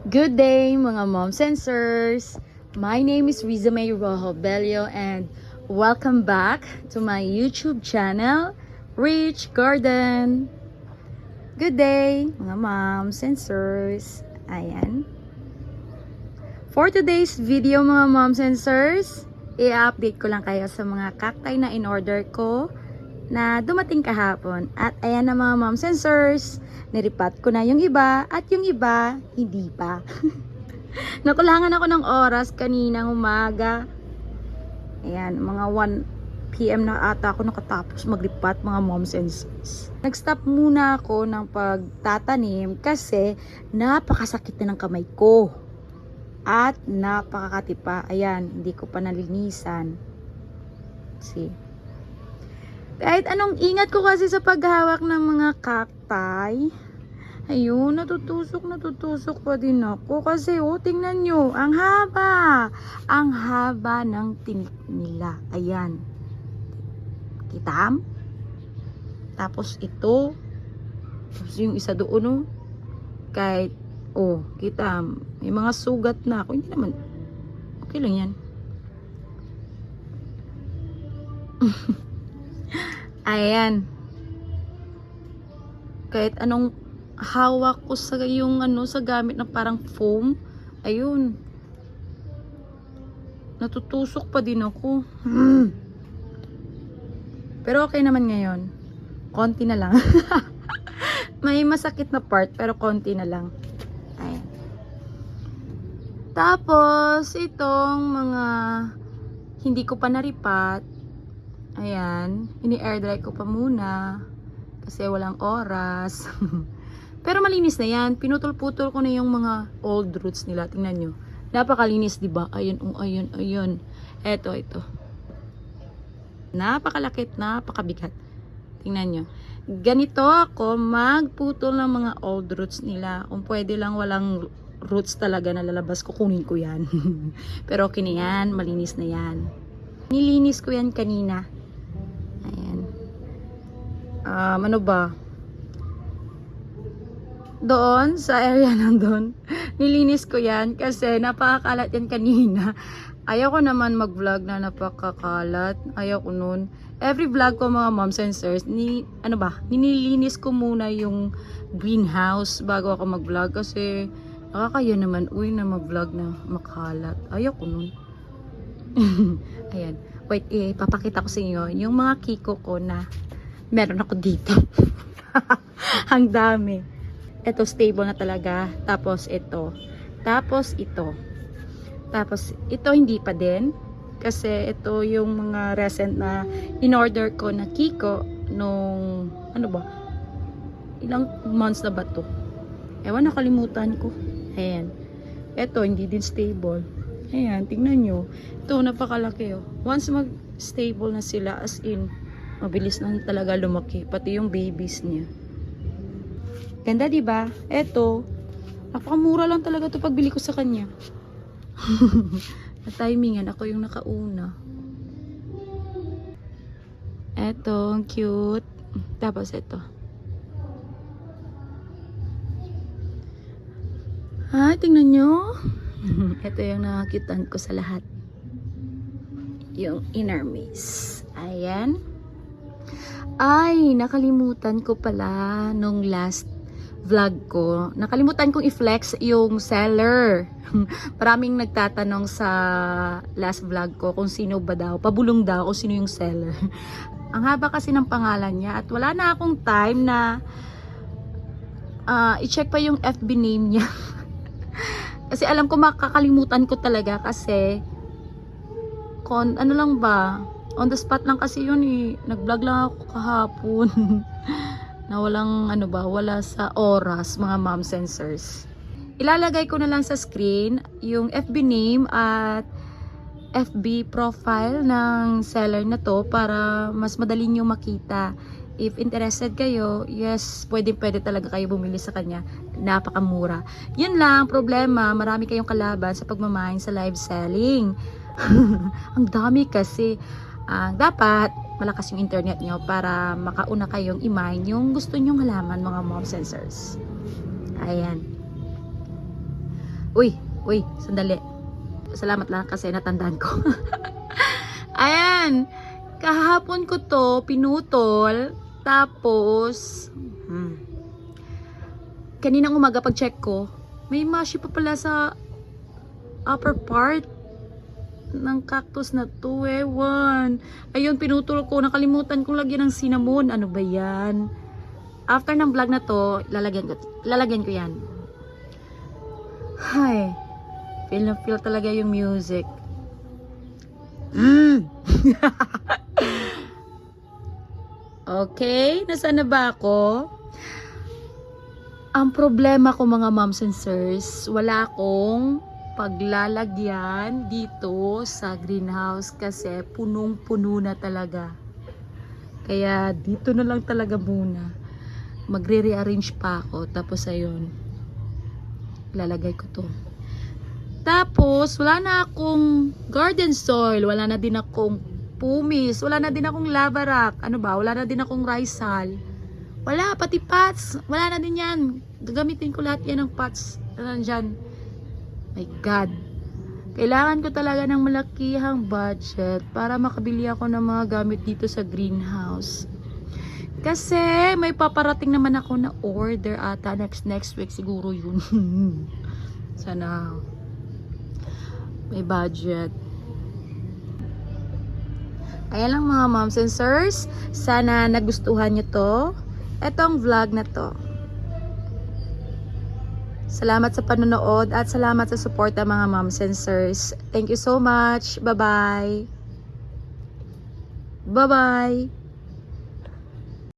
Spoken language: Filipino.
Good day mga mom sensors! My name is Riza May Rojo Bello and welcome back to my YouTube channel, Rich Garden. Good day mga mom sensors! Ayan. For today's video mga mom sensors, i-update ko lang kayo sa mga cacti na in-order ko na dumating kahapon. At ayan na mga mom sensors, niripat ko na yung iba at yung iba hindi pa. Nakulangan ako ng oras kaninang umaga. Ayan, mga 1 PM na ata ako nakatapos maglipat mga mom sensors. Nag-stop muna ako ng pagtatanim kasi napakasakit na ng kamay ko. At napakakatipa. Ayan, hindi ko pa nalinisan. See? Kahit anong ingat ko kasi sa paghawak ng mga cacti, ayun, natutusok pa din ako. Kasi, tingnan nyo, ang haba ng tinik nila. Ayan. Kitam? Tapos ito, tapos yung isa doon, kahit, kitam, may mga sugat na ako. Hindi naman, okay lang yan. Ayan. Kahit anong hawak ko sa yung sa gamit na parang foam, ayun. Natutusok pa din ako. Pero okay naman ngayon. Konti na lang. May masakit na part pero konti na lang. Ayan. Tapos itong mga hindi ko pa naripat, ayan, ini-air dry ko pa muna kasi walang oras. Pero malinis na yan. Pinutol-putol ko na yung mga old roots nila. Tingnan nyo. Napakalinis, diba? Ayun, ayun. Ito. Napakalakit, napakabigat. Tingnan nyo. Ganito ako magputol ng mga old roots nila. Kung pwede lang walang roots talaga na lalabas, kukunin ko yan. Pero okay na yan. Malinis na yan. Nilinis ko yan kanina. Ayan. Ano ba? Doon, sa area nandun, nilinis ko yan kasi napakakalat yan kanina. Ayaw ko naman mag-vlog na napakakalat. Ayaw ko nun. Every vlog ko mga mom sensors, nililinis ko muna yung greenhouse bago ako mag-vlog kasi nakakaya naman, na mag-vlog na makalat. Ayaw ko nun. Ayan. Wait, papakita ko sa inyo yung mga kiko ko na meron ako dito. Ang dami. Ito stable na talaga. Tapos ito. Tapos ito. Tapos ito hindi pa din. Kasi ito yung mga recent na in-order ko na kiko nung ilang months na ba to? Ewan, nakalimutan ko. Ayan. Ito hindi din stable. Ayan, tingnan nyo. Ito, napakalaki Once mag-stable na sila, as in, mabilis na talaga lumaki. Pati yung babies niya. Ganda, diba? Ito, napakamura lang talaga ito pagbili ko sa kanya. Na-timingan, ako yung nakauna. Ito, ang cute. Tapos ito. Tingnan nyo. Ito yung nakakitan ko sa lahat. Yung inner maze. Ayan. Ay, nakalimutan ko pala nung last vlog ko. Nakalimutan kong i-flex yung seller. Maraming nagtatanong sa last vlog ko kung sino ba daw. Pabulong daw kung sino yung seller. Ang haba kasi ng pangalan niya at wala na akong time na i-check pa yung FB name niya. Kasi alam ko makakalimutan ko talaga kasi ano lang ba, on the spot lang kasi yun nag-vlog lang ako kahapon. Na walang wala sa oras mga mom sensors. Ilalagay ko na lang sa screen yung FB name at FB profile ng seller na to para mas madali nyo makita. If interested kayo, yes, pwede talaga kayo bumili sa kanya. Napakamura. Yun lang, problema, marami kayong kalaban sa pagmamahing sa live selling. Ang dami kasi. Dapat malakas yung internet nyo para makauna kayong i-mine yung gusto nyong halaman mga mom sensors. Ayan. Uy, sandali. Salamat lang kasi natandaan ko. Ayan. Kahapon ko to pinutol. Tapos, kaninang umaga pag check ko, may mashi pa pala sa upper part ng cactus na to. Ewan. Ayun, pinutol ko. Nakalimutan kong lagyan ng cinnamon. Ano ba yan? After ng vlog na to, lalagyan ko yan. Hay. Feel na feel talaga yung music. Okay, nasaan na ba ako? Ang problema ko mga moms and sirs, wala akong paglalagyan dito sa greenhouse kasi punong-puno na talaga. Kaya dito na lang talaga muna. Magre-rearrange pa ako. Tapos ayun, lalagay ko to. Tapos, wala na akong garden soil. Wala na din akong pumice. Wala na din akong lava rock. Ano ba? Wala na din akong rice hull. Wala, pati pots. Wala na din yan. Gagamitin ko lahat yan ng pots. Nandyan. My God. Kailangan ko talaga ng malakihang budget para makabili ako ng mga gamit dito sa greenhouse. Kasi may paparating naman ako na order ata next week siguro yun. Sana may budget. Ayan lang mga moms and sirs. Sana nagustuhan nyo to. Etong vlog na to. Salamat sa panonood at salamat sa support ng mga moms and sirs. Thank you so much. Bye-bye. Bye-bye.